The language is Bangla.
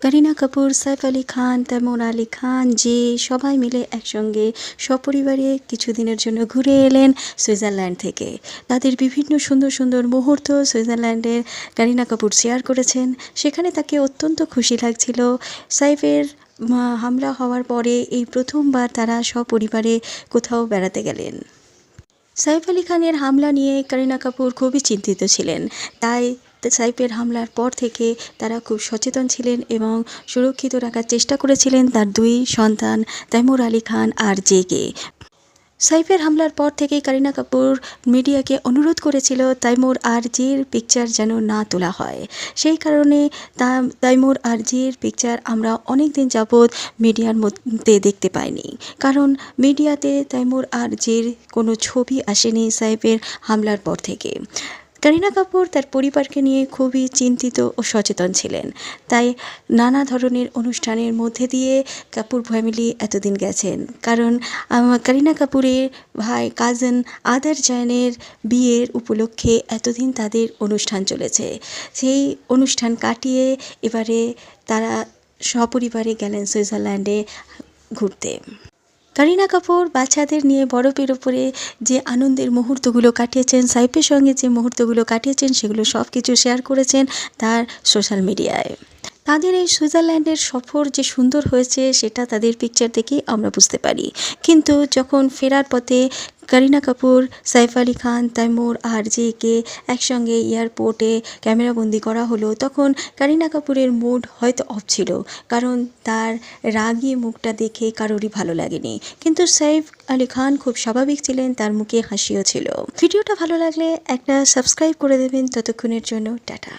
करीना कपूर, सैफ আলী খান, তৈমুর আলী খান যে সবাই মিলে একসঙ্গে সপরিবারে কিছুদিনের জন্য ঘুরে এলেন সুইজারল্যান্ড থেকে। তাদের বিভিন্ন সুন্দর সুন্দর মুহূর্ত সুইজারল্যান্ডের করিনা কাপুর শেয়ার করেছেন। সেখানে তাকে অত্যন্ত খুশি লাগছিল। সাইফের হামলা হওয়ার পরে এই প্রথমবার তারা সপরিবারে কোথাও বেড়াতে গেলেন। সাইফ আলী খানের হামলা নিয়ে করিনা কাপুর খুবই চিন্তিত ছিলেন, তাই সাইফের হামলার পর থেকে তারা খুব সচেতন ছিলেন এবং সুরক্ষিত রাখার চেষ্টা করেছিলেন তার দুই সন্তান তৈমুর আলী খান আর জেকে। সাইফের হামলার পর থেকেই করিনা কাপুর মিডিয়াকে অনুরোধ করেছিল তৈমুর আর জির পিকচার যেন না তোলা হয়। সেই কারণে তৈমুর আর জির পিকচার আমরা অনেক দিন যাবৎ মিডিয়ার মধ্যে দেখতে পাইনি, কারণ মিডিয়াতে তৈমুর আর জির কোনো ছবি আসেনি সাইফের হামলার পর থেকে। করিনা কাপুর তার পরিবারকে নিয়ে খুবই চিন্তিত ও সচেতন ছিলেন, তাই নানা ধরনের অনুষ্ঠানের মধ্যে দিয়ে কাপুর ফ্যামিলি এতদিন গেছেন। কারণ করিনা কাপুরের ভাই কাজিন আদার জৈনের বিয়ের উপলক্ষে এতদিন তাদের অনুষ্ঠান চলেছে। সেই অনুষ্ঠান কাটিয়ে এবারে তারা সপরিবারে গেলেন সুইজারল্যান্ডে ঘুরতে। করিনা কাপুর বাচ্চাদের নিয়ে বরফের ওপরে যে আনন্দের মুহূর্তগুলো কাটিয়েছেন, সাইফের সঙ্গে যে মুহূর্তগুলো কাটিয়েছেন, সেগুলো সব কিছু শেয়ার করেছেন তার সোশ্যাল মিডিয়ায়। তাদের এই সুইজারল্যান্ডের সফর যে সুন্দর হয়েছে সেটা তাদের পিকচার দেখেই আমরা বুঝতে পারি, কিন্তু যখন ফেরার পথে করিনা কাপুর, সাইফ আলী খান, তৈমুর আর জেকে একসঙ্গে এয়ারপোর্টে ক্যামেরাবন্দি করা হলো, তখন করিনা কাপুরের মুড হয়তো অফ ছিল, কারণ তার রাগী মুখটা দেখে কারোরই ভালো লাগেনি। কিন্তু সাইফ আলী খান খুব স্বাভাবিক ছিলেন, তার মুখে হাসিও ছিল। ভিডিওটা ভালো লাগলে একটা সাবস্ক্রাইব করে দেবেন। ততক্ষণের জন্য টাটা।